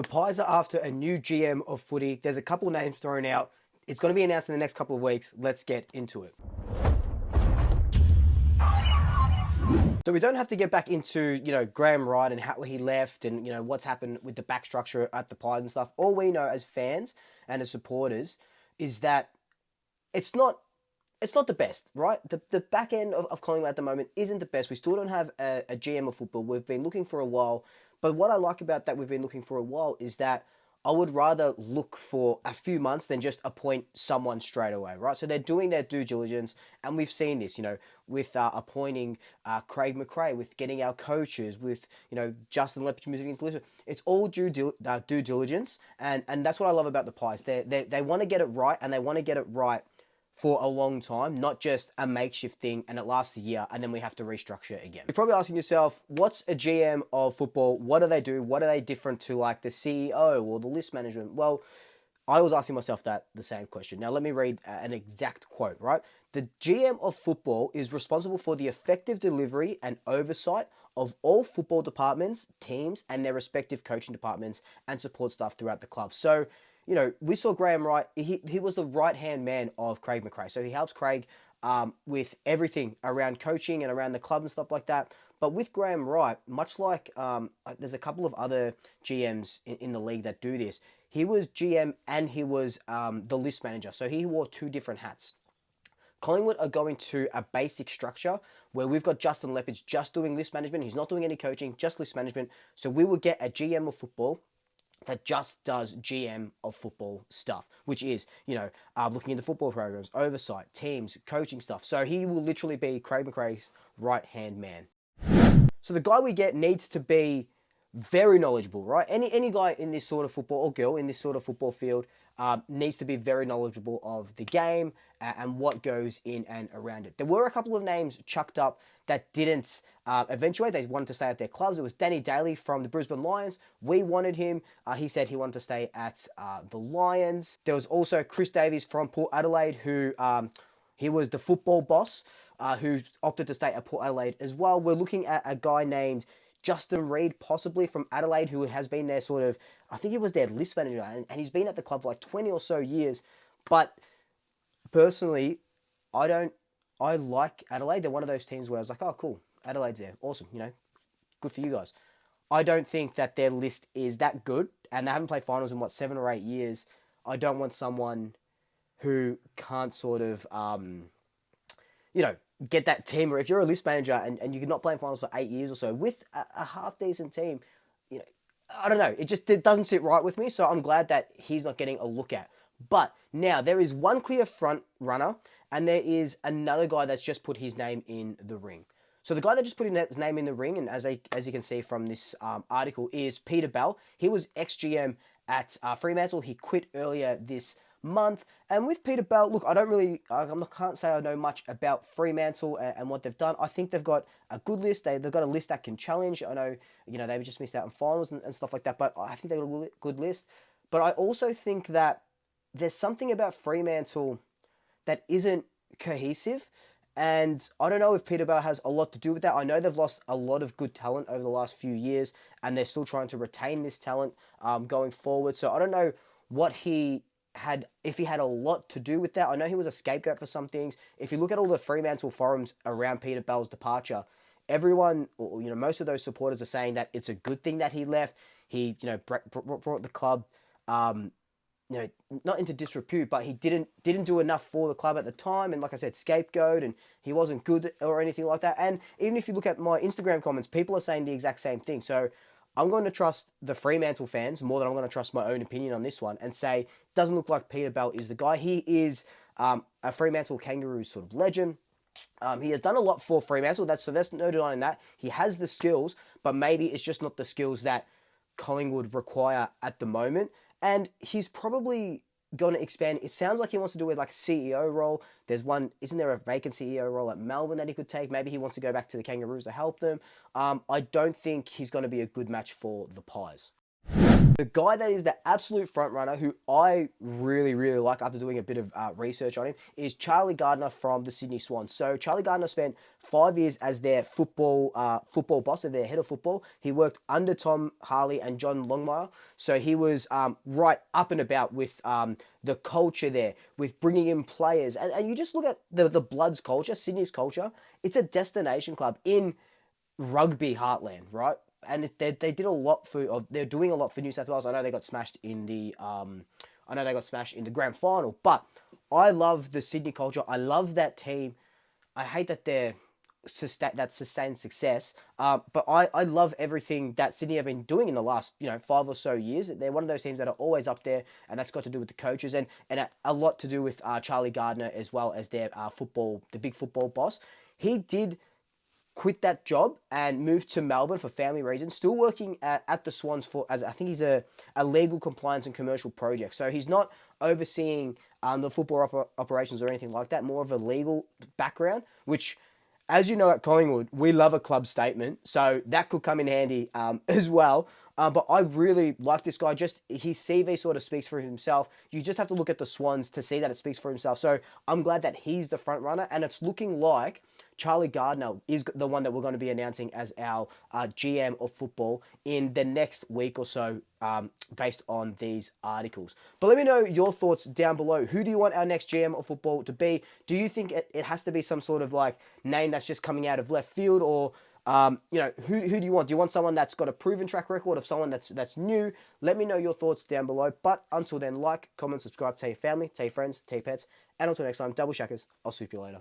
The Pies are after a new GM of footy. There's a couple of names thrown out. It's going to be announced in the next couple of weeks. Let's get into it. So we don't have to get back into, Graham Wright and how he left and, what's happened with the back structure at the Pies and stuff. All we know as fans and as supporters is that it's not the best, right? The back end of Collingwood at the moment isn't the best. We still don't have a GM of football. We've been looking for a while. But what I like about that we've been looking for a while is that I would rather look for a few months than just appoint someone straight away, right? So they're doing their due diligence, and we've seen this, with appointing Craig McRae, with getting our coaches, with, Justin Lepage moving into Lisbon. It's all due diligence, and that's what I love about the Pies. They want to get it right, and they want to get it right for a long time, not just a makeshift thing and it lasts a year and then we have to restructure it again. You're probably asking yourself, what's a GM of football? What do they do? What are they different to like the CEO or the list management? Well, I was asking myself the same question. Now let me read an exact quote, right? The GM of football is responsible for the effective delivery and oversight of all football departments, teams, and their respective coaching departments and support staff throughout the club. So, we saw Graham Wright. He was the right-hand man of Craig McRae. So he helps Craig with everything around coaching and around the club and stuff like that. But with Graham Wright, much like there's a couple of other GMs in the league that do this, he was GM and he was the list manager. So he wore two different hats. Collingwood are going to a basic structure where we've got Justin Lepage just doing list management. He's not doing any coaching, just list management. So we will get a GM of football that just does GM of football stuff, which is, looking into football programs, oversight, teams, coaching stuff. So he will literally be Craig McRae's right-hand man. So the guy we get needs to be very knowledgeable, right? Any guy in this sort of football, or girl in this sort of football field, needs to be very knowledgeable of the game and what goes in and around it. There were a couple of names chucked up that didn't eventuate. They wanted to stay at their clubs. It was Danny Daly from the Brisbane Lions. We wanted him. He said he wanted to stay at the Lions. There was also Chris Davies from Port Adelaide, who he was the football boss, who opted to stay at Port Adelaide as well. We're looking at a guy named Justin Reid, possibly from Adelaide, who has been their I think he was their list manager, and he's been at the club for like 20 or so years. But personally, I like Adelaide. They're one of those teams where I was like, oh, cool, Adelaide's there. Awesome, good for you guys. I don't think that their list is that good, and they haven't played finals in, 7 or 8 years. I don't want someone who can't get that team, or if you're a list manager and you're not playing finals for 8 years or so with a half-decent team, I don't know. It doesn't sit right with me, so I'm glad that he's not getting a look at. But now there is one clear front runner, and there is another guy that's just put his name in the ring. So the guy that just put his name in the ring, and as you can see from this article, is Peter Bell. He was ex-GM at Fremantle. He quit earlier this month. And with Peter Bell, look, can't say I know much about Fremantle and what they've done. I think they've got a good list. They've got a list that can challenge. I know, they've just missed out on finals and stuff like that, but I think they've got a good list. But I also think that there's something about Fremantle that isn't cohesive. And I don't know if Peter Bell has a lot to do with that. I know they've lost a lot of good talent over the last few years, and they're still trying to retain this talent going forward. So I don't know what if he had a lot to do with that. I know he was a scapegoat for some things. If you look at all the Fremantle forums around Peter Bell's departure, everyone, or most of those supporters are saying that it's a good thing that he left. He, brought the club, not into disrepute, but he didn't do enough for the club at the time. And like I said, scapegoat, and he wasn't good or anything like that. And even if you look at my Instagram comments, people are saying the exact same thing. So I'm going to trust the Fremantle fans more than I'm going to trust my own opinion on this one and say, it doesn't look like Peter Bell is the guy. He is a Fremantle Kangaroos sort of legend. He has done a lot for Fremantle. That's no denying that. He has the skills, but maybe it's just not the skills that Collingwood require at the moment. And he's probably going to expand. It sounds like he wants to do it like a CEO role. Isn't there a vacant CEO role at Melbourne that he could take? Maybe he wants to go back to the Kangaroos to help them. I don't think he's going to be a good match for the Pies. The guy that is the absolute front runner, who I really, really like after doing a bit of research on him, is Charlie Gardiner from the Sydney Swans. So Charlie Gardiner spent 5 years as their football boss, of their head of football. He worked under Tom Harley and John Longmire. So he was right up and about with the culture there, with bringing in players. And you just look at the Bloods culture, Sydney's culture. It's a destination club in rugby heartland, right? And they did a lot for, they're doing a lot for New South Wales. I know they got smashed in the grand final, but I love the Sydney culture. I love that team. I hate that they're sustained success. But I love everything that Sydney have been doing in the last 5 or so years. They're one of those teams that are always up there, and that's got to do with the coaches and a lot to do with Charlie Gardner as well as their the big football boss. He did quit that job and moved to Melbourne for family reasons, still working at the Swans for, as I think he's a legal compliance and commercial project. So he's not overseeing the football operations or anything like that, more of a legal background, which, as you know, at Collingwood, we love a club statement. So that could come in handy as well. But I really like this guy. Just his CV sort of speaks for himself. You just have to look at the Swans to see that it speaks for himself. So I'm glad that he's the front runner, and it's looking like Charlie Gardner is the one that we're going to be announcing as our GM of football in the next week or so, based on these articles. But let me know your thoughts down below. Who do you want our next GM of football to be? Do you think it has to be some sort of like name that's just coming out of left field, or who do you want? Do you want someone that's got a proven track record, of someone that's new? Let me know your thoughts down below. But until then, like, comment, subscribe, tell your family, tell your friends, tell your pets, and until next time, double shackers. I'll swoop you later.